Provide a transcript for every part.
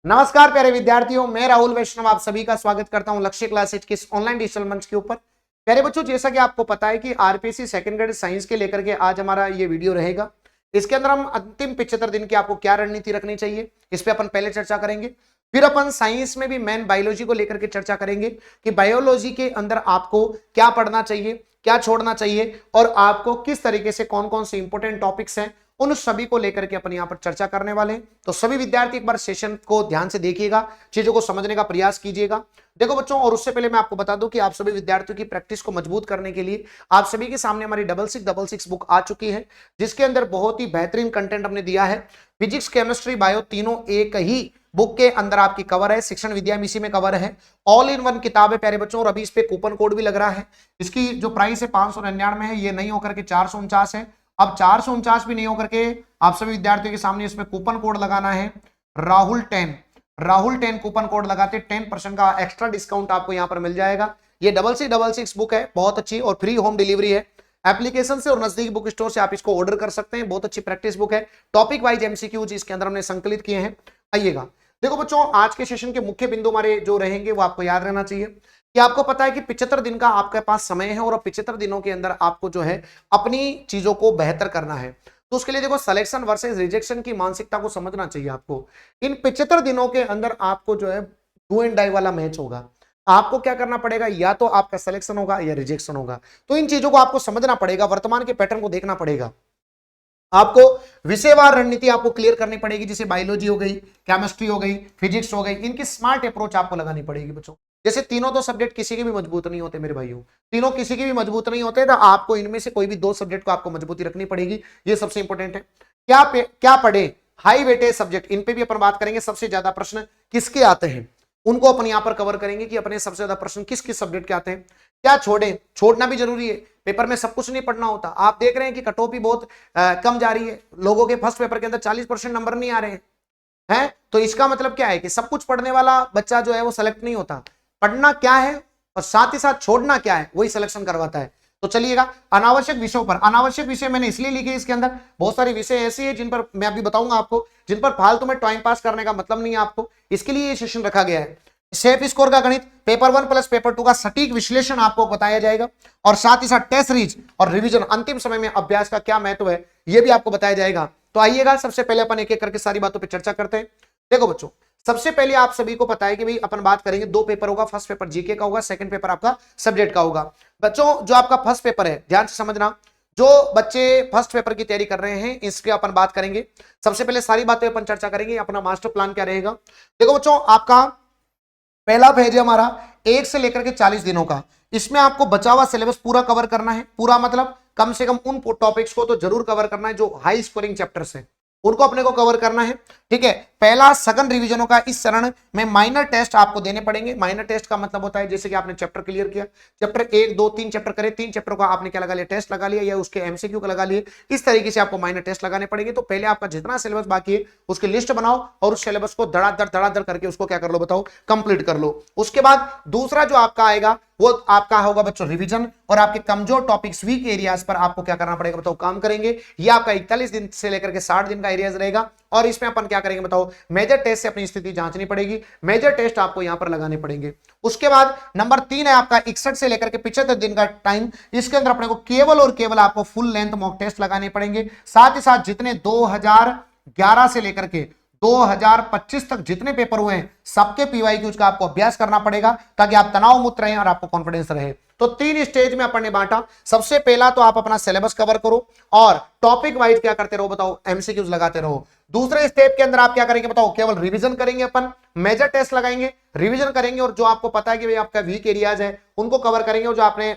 नमस्कार प्यारे विद्यार्थियों, मैं राहुल वैष्णव आप सभी का स्वागत करता हूं लक्ष्य क्लासेज के इस ऑनलाइन डिजिटल मंच के ऊपर। प्यारे बच्चों, जैसा कि आपको पता है कि आरपीएससी सेकंड ग्रेड साइंस के लेकर के आज हमारा ये वीडियो रहेगा। इसके अंदर हम अंतिम 75 दिन की आपको क्या रणनीति रखनी चाहिए इस पे अपन पहले चर्चा करेंगे। फिर अपन साइंस में भी मेन बायोलॉजी को लेकर के चर्चा करेंगे कि बायोलॉजी के अंदर आपको क्या पढ़ना चाहिए, क्या छोड़ना चाहिए और आपको किस तरीके से कौन कौन से इंपॉर्टेंट टॉपिक्स हैं उन सभी को लेकर के अपन यहां पर चर्चा करने वाले हैं। तो सभी विद्यार्थी एक बार सेशन को ध्यान से देखिएगा, चीजों को समझने का प्रयास कीजिएगा। देखो बच्चों, और उससे पहले मैं आपको बता दूं कि आप सभी विद्यार्थियों की प्रैक्टिस को मजबूत करने के लिए आप सभी के सामने हमारी 6666 बुक आ चुकी है, जिसके अंदर बहुत ही बेहतरीन कंटेंट हमने दिया है। फिजिक्स, केमिस्ट्री, बायो तीनों एक ही बुक के अंदर आपकी कवर है। शिक्षण विद्या में इसी में कवर है। ऑल इन वन किताब है प्यारे बच्चों, और अभी इस पे कूपन कोड भी लग रहा है। इसकी जो प्राइस है 599 है, ये नहीं होकर के 449 है। अब 449 भी नहीं होकर के आप सभी विद्यार्थियों के सामने इसमें कूपन कोड लगाना है राहुल 10 कूपन कोड लगाते 10% का एक्स्ट्रा डिस्काउंट आपको यहां पर मिल जाएगा। ये 6666 बुक है, बहुत अच्छी और फ्री होम डिलीवरी है। एप्लीकेशन से और नजदीकी बुक स्टोर से आप इसको ऑर्डर कर सकते हैं। बहुत अच्छी प्रैक्टिस बुक है, टॉपिक वाइज एमसीक्यूज इसके अंदर हमने संकलित किए हैं। आइएगा, देखो बच्चों, आज के सेशन के मुख्य बिंदु हमारे जो रहेंगे वो आपको याद रहना चाहिए कि आपको पता है कि 75 दिन का आपके पास समय है और 75 दिनों के अंदर आपको जो है अपनी चीजों को बेहतर करना है। तो उसके लिए देखो, सिलेक्शन वर्सेस रिजेक्शन की मानसिकता को समझना चाहिए आपको। इन 75 दिनों के अंदर आपको जो है डू एंड डाई वाला मैच होगा। आपको क्या करना पड़ेगा, या तो आपका सिलेक्शन होगा या रिजेक्शन होगा। तो इन चीजों को आपको समझना पड़ेगा, वर्तमान के पैटर्न को देखना पड़ेगा। आपको विषयवार रणनीति आपको क्लियर करनी पड़ेगी, जैसे बायोलॉजी हो गई, केमिस्ट्री हो गई, फिजिक्स हो गई। इनकी स्मार्ट अप्रोच आपको लगानी पड़ेगी बच्चों। जैसे तीनों तो सब्जेक्ट किसी के भी मजबूत नहीं होते मेरे भाइयों, तीनों किसी के भी मजबूत नहीं होते, तो आपको इनमें से कोई भी दो सब्जेक्ट को आपको मजबूती रखनी पड़ेगी। ये सबसे इंपॉर्टेंट है। क्या पढ़े, हाई वेटेज सब्जेक्ट, इन पे भी अपन बात करेंगे। सबसे ज्यादा प्रश्न किसके आते हैं उनको अपन यहां पर कवर करेंगे कि अपने सबसे ज्यादा प्रश्न किस किस सब्जेक्ट के आते हैं। क्या छोड़े, छोड़ना भी जरूरी है। पेपर में सब कुछ नहीं पढ़ना होता। आप देख रहे हैं कि कट ऑफ भी बहुत कम जा रही है। लोगों के फर्स्ट पेपर के अंदर 40% नंबर नहीं आ रहे हैं। तो इसका मतलब क्या है कि सब कुछ पढ़ने वाला बच्चा जो है वो सेलेक्ट नहीं होता। पढ़ना क्या है और साथ ही साथ छोड़ना क्या है, वही सिलेक्शन करवाता है। तो चलिएगा, अनावश्यक विषयों पर, अनावश्यक विषय मैंने इसलिए लिखे, इसके अंदर बहुत सारे विषय ऐसे हैं जिन पर मैं अभी बताऊंगा आपको, जिन पर फालतू में टाइम पास करने का मतलब नहीं है आपको। इसके लिए ये सेशन रखा गया है। सेफ स्कोर का गणित, पेपर 1 प्लस पेपर 2 का सटीक विश्लेषण आपको बताया जाएगा, और साथ ही साथ टेस्ट सीरीज और रिवीजन, अंतिम समय में अभ्यास का क्या महत्व है यह भी आपको बताया जाएगा। तो आइएगा, सबसे पहले अपन एक एक करके सारी बातों पर चर्चा करते हैं। देखो बच्चों, सबसे पहले आप सभी को पता है कि भाई अपन बात करेंगे, दो पेपर होगा। फर्स्ट पेपर जीके का होगा, सेकंड पेपर आपका सब्जेक्ट का होगा। बच्चों, जो आपका फर्स्ट पेपर है, ध्यान से समझना, जो बच्चे फर्स्ट पेपर की तैयारी कर रहे हैं इसके अपन बात करेंगे। सबसे पहले सारी बातें अपन चर्चा करेंगे, अपना मास्टर प्लान क्या रहेगा। देखो बच्चों, आपका पहला पेज है हमारा 1 से लेकर के 40 दिनों का। इसमें आपको बचा हुआ सिलेबस पूरा कवर करना है। पूरा मतलब कम से कम उन टॉपिक्स को तो जरूर कवर करना है जो हाई स्कोरिंग चैप्टर्स हैं, उनको अपने को कवर करना है। ठीक है, पहला सघन रिवीजनों का इस चरण में माइनर टेस्ट आपको देने पड़ेंगे। माइनर टेस्ट का मतलब होता है जैसे कि आपने चैप्टर क्लियर किया, चैप्टर 1 2 3 चैप्टर करे, 3 चैप्टर का आपने क्या लगा लिया, टेस्ट लगा लिया, या उसके एमसीक्यू का लगा लिए। इस तरीके से आपको माइनर टेस्ट लगाने पड़ेंगे। तो पहले आपका जितना सिलेबस बाकी है उसकी लिस्ट बनाओ और उस सिलेबस को धड़ाधड़ करके उसको क्या कर लो, बताओ, कंप्लीट कर लो। उसके बाद दूसरा जो आपका आएगा वो आपका होगा बच्चों रिवीजन, और आपके कमजोर टॉपिक्स, वीक एरियाज पर आपको क्या करना पड़ेगा, बताओ, काम करेंगे। ये आपका 41 दिन से लेकर के 60 दिन का एरियाज रहेगा, और इसमें अपन क्या करेंगे, बताओ, मेजर टेस्ट से अपनी स्थिति जांचनी पड़ेगी। मेजर टेस्ट आपको यहां पर लगाने पड़ेंगे। उसके बाद नंबर 3 है आपका 61 से लेकर के 75 दिन का टाइम। इसके अंदर अपने को केवल और केवल आपको फुल लेंथ मॉक टेस्ट लगाने पड़ेंगे। साथ ही साथ जितने 2011 से लेकर के 2025 तक जितने पेपर हुए हैं सबके पीवाईक्यूज का आपको अभ्यास करना पड़ेगा, ताकि आप तनाव मुक्त रहें और आपको कॉन्फिडेंस रहे। तो 3 स्टेज में अपन ने बांटा। सबसे पहला तो आप अपना सिलेबस कवर करो और टॉपिक वाइज क्या करते रहो, बताओ, एमसीक्यूज लगाते रहो। दूसरे स्टेप के अंदर आप क्या करेंगे, बताओ, केवल रिवीजन करेंगे, अपन मेजर टेस्ट लगाएंगे, रिवीजन करेंगे, और जो आपको पता है कि भाई आपका वीक एरियाज है उनको कवर करेंगे, और जो आपने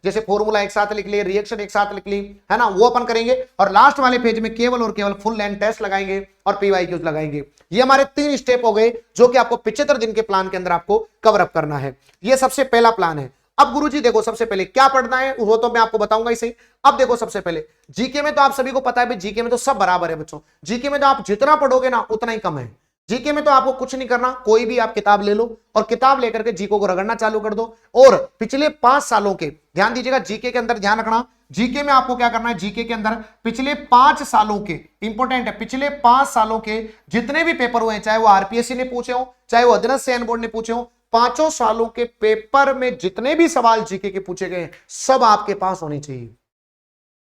जैसे फॉर्मूला एक साथ लिख लिए, रिएक्शन एक साथ लिख ली है ना, वो अपन करेंगे। और लास्ट वाले पेज में केवल और केवल फुल लेंथ टेस्ट लगाएंगे और पीवाईक्यूज लगाएंगे। ये हमारे 3 स्टेप हो गए जो कि आपको 75 दिन के प्लान के अंदर आपको कवर अप करना है। ये सबसे पहला प्लान है। अब गुरुजी देखो, सबसे पहले क्या पढ़ना है वो तो मैं आपको बताऊंगा इसे। अब देखो, सबसे पहले जीके में तो आप सभी को पता है भाई, जीके में तो सब बराबर है बच्चों। जीके में तो आप जितना पढ़ोगे ना उतना ही कम है। जीके में तो आपको कुछ नहीं करना, कोई भी आप किताब ले लो और किताब लेकर के जीके को रगड़ना चालू कर दो। और पिछले 5 सालों के, ध्यान दीजिएगा जीके के अंदर, ध्यान रखना जीके में आपको क्या करना है, जीके के अंदर पिछले 5 सालों के, इंपॉर्टेंट है, पिछले 5 सालों के जितने भी पेपर हुए, चाहे वो आरपीएससी ने पूछे हो, चाहे वो अधीनस्थ चयन बोर्ड ने पूछे हो, 5 सालों के पेपर में जितने भी सवाल जीके के पूछे गए सब आपके पास होने चाहिए,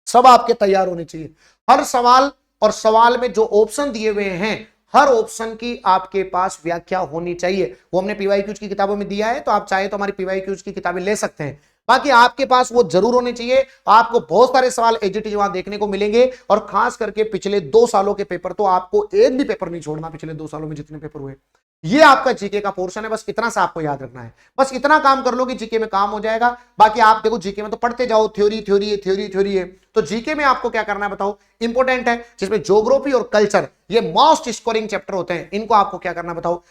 सब आपके तैयार होने चाहिए। हर सवाल और सवाल में जो ऑप्शन दिए हुए हैं, हर ऑप्शन की आपके पास व्याख्या होनी चाहिए। वो हमने पीवाईक्यूज की किताबों में दिया है, तो आप चाहे तो हमारी पीवाईक्यूज की किताबें ले सकते हैं। बाकी आपके पास वो जरूर होने चाहिए। आपको बहुत सारे सवाल एजीटी वहां देखने को मिलेंगे, और खास करके पिछले 2 सालों के पेपर, तो आपको एक भी पेपर नहीं छोड़ना। पिछले 2 सालों में जितने पेपर हुए, ये आपका जीके का पोर्शन है। बस इतना सा आपको याद रखना है, बस इतना काम कर लो कि जीके में काम हो जाएगा। बाकी आप देखो जीके में तो पढ़ते जाओ, थ्योरी थ्योरी है, थ्योरी थ्योरी है। तो जीके में आपको क्या करना है बताओ, इंपॉर्टेंट है, जिसमें ज्योग्राफी और कल्चर ये मोस्ट स्कोरिंग चैप्टर होते हैं, इनको आपको क्या करना बताओ,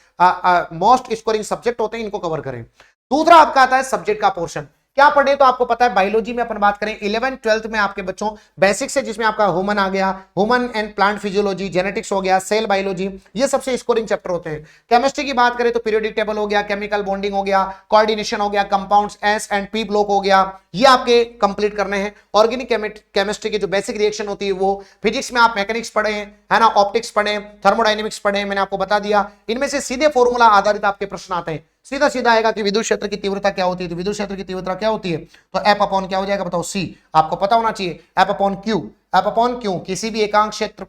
मोस्ट स्कोरिंग सब्जेक्ट होते हैं, इनको कवर करें। दूसरा आपका आता है सब्जेक्ट का पोर्शन। क्या पढ़े, तो आपको पता है बायोलॉजी में अपन बात करें 11th 12th में आपके बच्चों बेसिक्स है, जिसमें आपका ह्यूमन आ गया, human and plant physiology, genetics हो गया, सेल बायोलॉजी, ये सबसे स्कोरिंग चैप्टर होते हैं। केमिस्ट्री की बात करें तो पीरियोडिक टेबल हो गया, केमिकल बॉन्डिंग हो गया, कोऑर्डिनेशन हो गया, compounds S and P block हो गया, ये आपके कंप्लीट करने हैं। ऑर्गेनिक केमिस्ट्री की जो बेसिक रिएक्शन होती है वो, फिजिक्स में आप मैकेनिक्स पढ़े हैं, है ना, ऑप्टिक्स पढ़े, थर्मोडायनेमिक्स पढ़े, मैंने आपको बता दिया। इनमें से सीधे फॉर्मूला आधारित आपके प्रश्न आते हैं। सीधा सीधा आएगा कि विद्युत क्षेत्र की तीव्रता क्या होती है, तो विद्युत क्षेत्र की तीव्रता क्या होती है, तो एफ अपॉन क्या हो जाएगा बताओ, सी। आपको पता होना चाहिए F upon Q. F upon Q किसी भी एकांक क्षेत्र,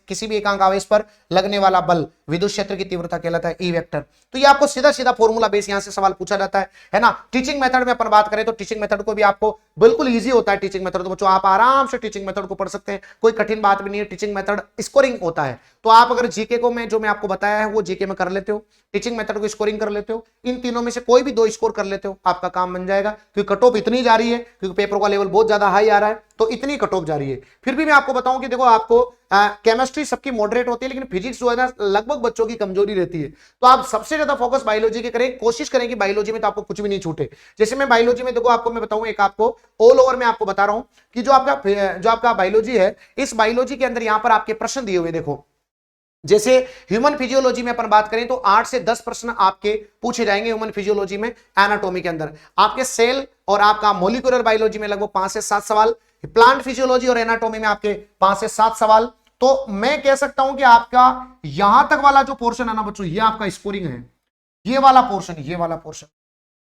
किसी भी एकांक आवेश पर लगने वाला बल विद्युत क्षेत्र की तीव्रता कहलाता है, ई वेक्टर। तो ये आपको सीधा सीधा फॉर्मूला बेस यहां से सवाल पूछा जाता है ना। टीचिंग मेथड में अपन बात करें तो टीचिंग मेथड को भी आपको बिल्कुल इजी होता है। टीचिंग मेथड तो बच्चों आप आराम से टीचिंग मेथड को पढ़ सकते हैं, कोई कठिन बात भी नहीं है। टीचिंग मेथड स्कोरिंग होता है, तो आप अगर जीके को मैं जो मैं आपको बताया है वो जीके में कर लेते हो, टीचिंग मेथड को स्कोरिंग कर लेते हो, इन तीनों में से कोई भी 2 स्कोर कर लेते हो, आपका काम बन जाएगा। क्योंकि कट ऑफ इतनी जा रही है, क्योंकि पेपर का लेवल बहुत ज्यादा हाई आ रहा है, तो इतनी कट ऑफ जा रही है। फिर भी मैं आपको बताऊं कि देखो आपको केमिस्ट्री सबकी मॉडरेट होती है, लेकिन फिजिक्स जो है ना लगभग बच्चों की कमजोरी रहती है। तो आप सबसे ज्यादा फोकस बायोलॉजी के करें, कोशिश करें कि बायोलॉजी में तो आपको कुछ भी नहीं छूटे। जैसे मैं बायोलॉजी में देखो आपको मैं बताऊं, एक आपको ऑल ओवर में आपको बता रहा हूं कि जो आपका बायोलॉजी है, इस बायोलॉजी के अंदर यहां पर आपके प्रश्न दिए हुए देखो। जैसे ह्यूमन फिजियोलॉजी में अपन बात करें तो 8 से 10 प्रश्न आपके पूछे जाएंगे ह्यूमन फिजियोलॉजी में, एनाटॉमी के अंदर। आपके सेल और आपका मॉलिक्यूलर बायोलॉजी में लगभग 5 से 7 सवाल, प्लांट फिजियोलॉजी और एनाटॉमी में आपके 5 से 7 सवाल। तो मैं कह सकता हूं कि आपका यहां तक वाला जो पोर्शन है ना बच्चों, ये आपका स्कोरिंग है। ये वाला पोर्शन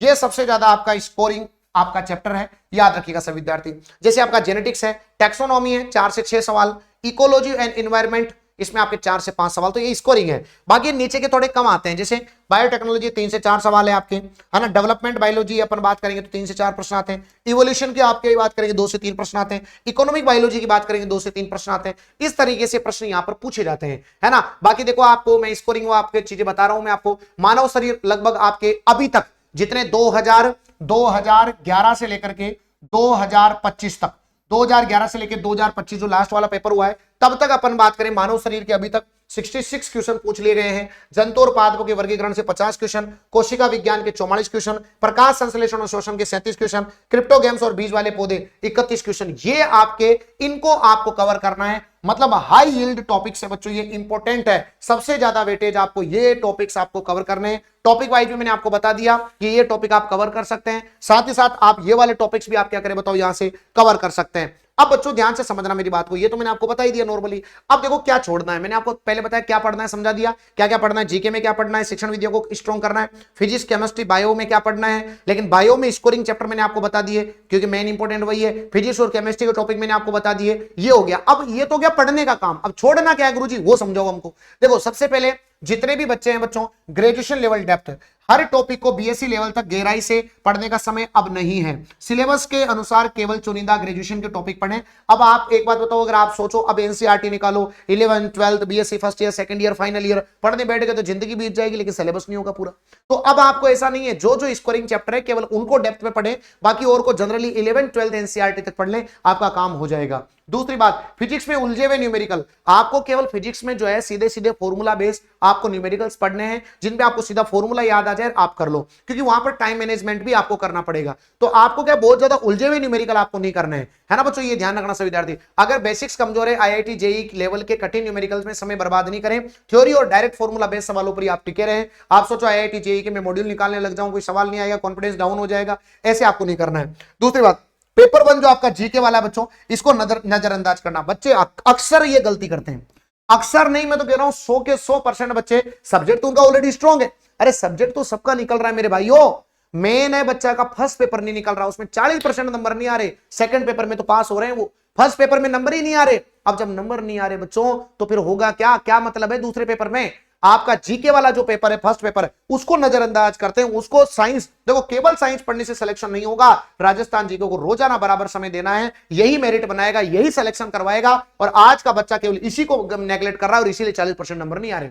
ये सबसे ज्यादा आपका स्कोरिंग आपका चैप्टर है, याद रखिएगा सब विद्यार्थी। जैसे आपका जेनेटिक्स है, टैक्सोनॉमी है, 4 से 6 सवाल, इकोलॉजी एंड एनवायरमेंट, इसमें आपके 4 से 5 सवाल, तो ये स्कोरिंग है। बाकी नीचे के थोड़े कम आते हैं, जैसे बायोटेक्नोलॉजी 3 से 4 सवाल है आपके, है ना। डेवलपमेंट बायोलॉजी अपन बात करेंगे तो 3 से 4 प्रश्न आते हैं। इवोल्यूशन की आपके बात करेंगे 2 से 3 प्रश्न आते हैं। इकोनॉमिक बायोलॉजी की बात करेंगे 2 से 3 प्रश्न आते हैं। इस तरीके से प्रश्न यहाँ पर पूछे जाते हैं, है ना। बाकी देखो आपको मैं स्कोरिंग आपके चीजें बता रहा हूं। मैं आपको मानव शरीर लगभग आपके अभी तक जितने 2011 से लेकर के 2025 तक, 2011 से लेकर 2025 जो लास्ट वाला पेपर हुआ है, तब तक अपन बात करें मानव शरीर के अभी तक 66 क्वेश्चन पूछ लिए गए हैं। जंतु और पादपों के वर्गीकरण से 50 क्वेश्चन, कोशिका विज्ञान के 44 क्वेश्चन, प्रकाश संश्लेषण और शोषण के 37 क्वेश्चन, क्रिप्टोगेम्स और बीज वाले पौधे 31 क्वेश्चन। ये आपके इनको आपको कवर करना है। मतलब हाई यील्ड टॉपिक्स है बच्चों, ये इंपॉर्टेंट है, सबसे ज्यादा वेटेज आपको ये टॉपिक्स आपको कवर करने हैं। टॉपिक वाइज में मैंने आपको बता दिया कि ये टॉपिक आप कवर कर सकते हैं, साथ ही साथ आप ये वाले टॉपिक्स भी आप क्या करें बताओ यहां से कवर कर सकते हैं। अब बच्चों ध्यान से समझना मेरी बात को, ये तो मैंने आपको बता ही दिया नॉर्मली। अब देखो क्या छोड़ना है, मैंने आपको पहले बताया क्या पढ़ना है, समझा दिया क्या क्या पढ़ना है। जीके में क्या पढ़ना है, शिक्षण विद्या को स्ट्रॉन्ग करना है, फिजिक्स केमिस्ट्री बायो में क्या पढ़ना है। लेकिन बायो में स्कोरिंग चैप्टर मैंने आपको बता दिए, क्योंकि मेन इंपॉर्टेंट वही है। फिजिक्स और केमिस्ट्री के टॉपिक मैंने आपको बता दिए, ये हो गया। अब ये तो गया पढ़ने का काम, अब छोड़ना क्या है गुरुजी वो समझाओ हमको। देखो सबसे पहले जितने भी बच्चे हैं बच्चों, ग्रेजुएशन लेवल डेप्थ, हर टॉपिक को बीएससी लेवल तक गहराई से पढ़ने का समय अब नहीं है। सिलेबस के अनुसार केवल चुनिंदा ग्रेजुएशन के टॉपिक पढ़ें। अब आप एक बात बताओ, अगर आप सोचो अब एनसीईआरटी निकालो, 11th 12th BSc first year second year final year पढ़ने बैठ गए तो जिंदगी बीत जाएगी, लेकिन सिलेबस नहीं होगा पूरा। तो अब आपको ऐसा नहीं है, जो जो स्कोरिंग चैप्टर है केवल उनको डेप्थ में पढ़ें, बाकी और को जनरली 11th 12th एनसीईआरटी तक पढ़ लें, आपका काम हो जाएगा। दूसरी बात, फिजिक्स में उलझे हुए न्यूमेरिकल, आपको केवल फिजिक्स में जो है सीधे सीधे फॉर्मूला बेस्ड आपको न्यूमेरिकल्स पढ़ने हैं, जिन पे आपको सीधा फॉर्मूला याद आ जाए। जाए आप कर लो, क्योंकि वहां पर टाइम मैनेजमेंट भी आपको करना पड़ेगा। तो आपको क्या बहुत ज्यादा उलझे हुए न्यूमेरिकल आपको नहीं करने हैं, है ना बच्चों, ये ध्यान रखना सभी विद्यार्थी। अगर बेसिक्स कमजोर है, आईआईटी जेई लेवल के कठिन न्यूमेरिकल्स में समय बर्बाद नहीं करें, थ्योरी और डायरेक्ट फॉर्मूला बेस्ड सवालों पर आप टिके रहे। आप सोचो आईआईटी जेई के मैं मॉड्यूल निकालने लग जाऊं, कोई सवाल नहीं आएगा, कॉन्फिडेंस डाउन हो जाएगा, ऐसे आपको नहीं करना है। दूसरी बात, पेपर 1 जो आपका जीके वाला है बच्चों, इसको नजरअंदाज करना। बच्चे अक्सर ये गलती करते हैं, अक्सर नहीं, मैं तो कह रहा हूं 100 के 100% बच्चे, सब्जेक्ट तो उनका ऑलरेडी स्ट्रांग है, अरे सब्जेक्ट तो सबका निकल रहा है मेरे भाइयों, मेन है बच्चा का फर्स्ट पेपर नहीं निकल रहा, उसमें 40% नंबर नहीं आ रहे, सेकंड पेपर में तो पास हो रहे हैं वो, फर्स्ट पेपर में नंबर ही नहीं आ रहे। अब जब नंबर नहीं आ रहे बच्चों, तो फिर होगा क्या, क्या मतलब है दूसरे पेपर में। आपका जीके वाला जो पेपर है, फर्स्ट पेपर है, उसको नजरअंदाज करते हैं, उसको साइंस, देखो केवल साइंस पढ़ने से सिलेक्शन नहीं होगा, राजस्थान जीके को रोजाना बराबर समय देना है, यही मेरिट बनाएगा, यही सिलेक्शन करवाएगा। और आज का बच्चा केवल इसी को नेग्लेक्ट कर रहा है और इसीलिए 40% नंबर नहीं आ रहे।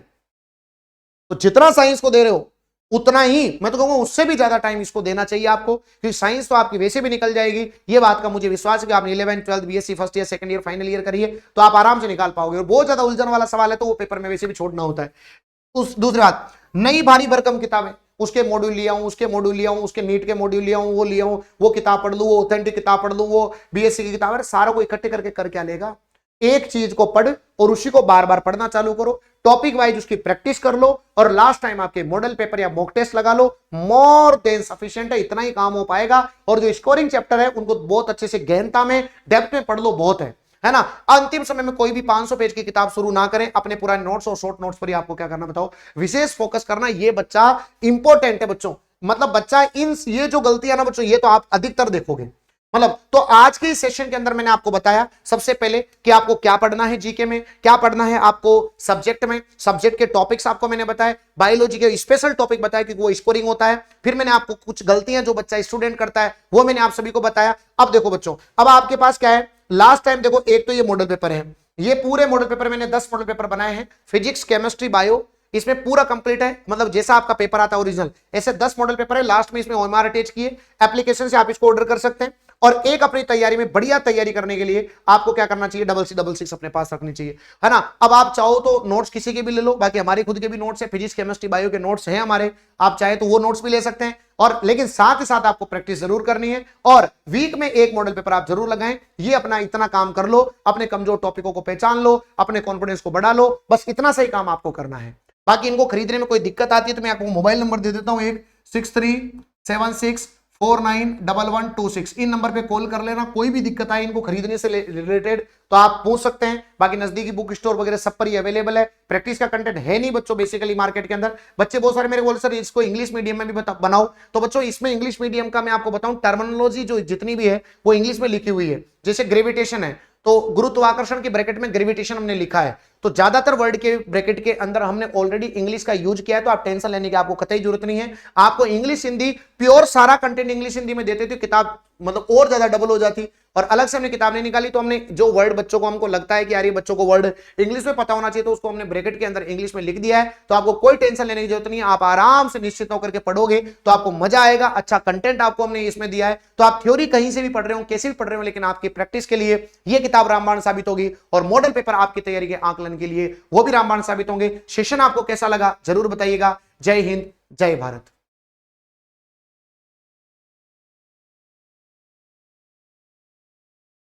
तो जितना साइंस को दे रहे हो उतना ही मैं तो कहूंगा उससे भी ज्यादा टाइम इसको देना चाहिए आपको, क्योंकि साइंस तो आपकी वैसे भी निकल जाएगी, ये बात का मुझे विश्वास है कि आपने 11th 12th BSc first year second year final year करिए तो आप आराम से निकाल पाओगे। और बहुत ज्यादा उलझन वाला सवाल है तो वो पेपर में वैसे भी छोड़ना होता है। दूसरी बात, नई भारी भरकम किताबें, उसके मॉड्यूल लिया हूं, उसके मॉड्यूल लिया हूं, उसके नीट के मॉड्यूल लिया हूं, वो लिया हूं, वो किताब पढ़ लूं, वो ऑथेंटिक किताब पढ़ लूं, वो बीएससी की किताब है, सारा को इकट्ठे करके कर क्या लेगा। एक चीज को पढ़ और उसी को बार बार पढ़ना चालू करो, टॉपिक वाइज उसकी प्रैक्टिस कर लो और लास्ट टाइम आपके मॉडल पेपर या मॉक टेस्ट लगा लो, मोर देन सफिशिएंट है, इतना ही काम हो पाएगा। और जो स्कोरिंग चैप्टर है उनको बहुत अच्छे से गहनता में डेप्थ में पढ़ लो, बहुत है ना। अंतिम समय में कोई भी 500 पेज की किताब शुरू ना करें, अपने पुराने नोट्स और शॉर्ट नोट्स पर ही आपको क्या करना बताओ, विशेष फोकस करना। ये बच्चा इंपॉर्टेंट है बच्चों, मतलब बच्चा इन ये जो गलतियां ना बच्चों, ये तो आप अधिकतर देखोगे। मतलब तो आज के सेशन के अंदर मैंने आपको बताया सबसे पहले कि आपको क्या पढ़ना है जीके में, क्या पढ़ना है आपको सब्जेक्ट में, सब्जेक्ट के टॉपिक्स आपको मैंने बताए, बायोलॉजी के स्पेशल टॉपिक बताया कि वो स्कोरिंग होता है। फिर मैंने आपको कुछ गलतियां जो बच्चा स्टूडेंट करता है वो मैंने आप सभी को बताया। अब देखो बच्चों, अब आपके पास क्या है, लास्ट टाइम देखो, एक तो ये मॉडल पेपर है, ये पूरे मॉडल पेपर मैंने 10 मॉडल पेपर बनाए हैं, फिजिक्स केमिस्ट्री बायो, इसमें पूरा कंप्लीट है, मतलब जैसा आपका पेपर आता है ओरिजिनल ऐसे 10 मॉडल पेपर है। लास्ट में इसमें ओएमआर अटैच किए, एप्लीकेशन से आप इसको ऑर्डर कर सकते हैं। और एक अपनी तैयारी में बढ़िया तैयारी करने के लिए आपको क्या करना चाहिए, 6666 अपने पास रखनी चाहिए, है ना। अब आप चाहो तो नोट्स किसी के भी ले लो, बाकी हमारे खुद के भी नोट्स है, फिजिक्स केमिस्ट्री बायो के नोट्स हैं हमारे, आप चाहे तो वो नोट्स भी ले सकते हैं। और लेकिन साथ ही साथ आपको प्रैक्टिस जरूर करनी है और वीक में एक मॉडल पेपर आप जरूर लगाएं। ये अपना इतना काम कर लो, अपने कमजोर टॉपिकों को पहचान लो, अपने कॉन्फिडेंस को बढ़ा लो, बस इतना सही काम आपको करना है। बाकी इनको खरीदने में कोई दिक्कत आती है तो मैं आपको मोबाइल नंबर दे देता हूं, एक 6376491126, इन नंबर पे कॉल कर लेना। कोई भी दिक्कत आए इनको खरीदने से रिलेटेड तो आप पूछ सकते हैं। बाकी नजदीकी बुक स्टोर वगैरह सब पर ही अवेलेबल है। प्रैक्टिस का कंटेंट है नहीं बच्चों बेसिकली मार्केट के अंदर, बच्चे बहुत सारे मेरे बोल सर इसको इंग्लिश मीडियम में भी बनाओ, तो बच्चों इसमें इंग्लिश मीडियम का मैं आपको बताऊं, टर्मिनोलॉजी जो जितनी भी है वो इंग्लिश में लिखी हुई है। जैसे ग्रेविटेशन है तो गुरुत्वाकर्षण के ब्रैकेट में ग्रेविटेशन हमने लिखा है, तो ज्यादातर वर्ड के ब्रैकेट के अंदर हमने ऑलरेडी इंग्लिश का यूज किया है, तो आप टेंशन लेने की आपको कतई जरूरत नहीं है। आपको इंग्लिश हिंदी प्योर सारा कंटेंट इंग्लिश हिंदी में देते थे, किताब मतलब और ज्यादा डबल हो जाती। और अलग से हमने किताब नहीं निकाली, तो हमने जो वर्ड बच्चों को हमको लगता है कि यार ये बच्चों को वर्ड इंग्लिश में पता होना चाहिए, तो उसको हमने ब्रैकेट के अंदर इंग्लिश में लिख दिया है। तो आपको कोई टेंशन लेने की जरूरत नहीं है, आप आराम से निश्चित होकर के पढ़ोगे तो आपको मजा आएगा। अच्छा कंटेंट आपको हमने इसमें दिया है, तो आप थ्योरी कहीं से भी पढ़ रहे हो, कैसे भी पढ़ रहे हो, लेकिन आपकी प्रैक्टिस के लिए ये किताब रामबाण साबित होगी और मॉडल पेपर आपकी तैयारी के आकलन के लिए वो भी रामबाण साबित होंगे। सेशन आपको कैसा लगा जरूर बताइएगा। जय हिंद, जय भारत।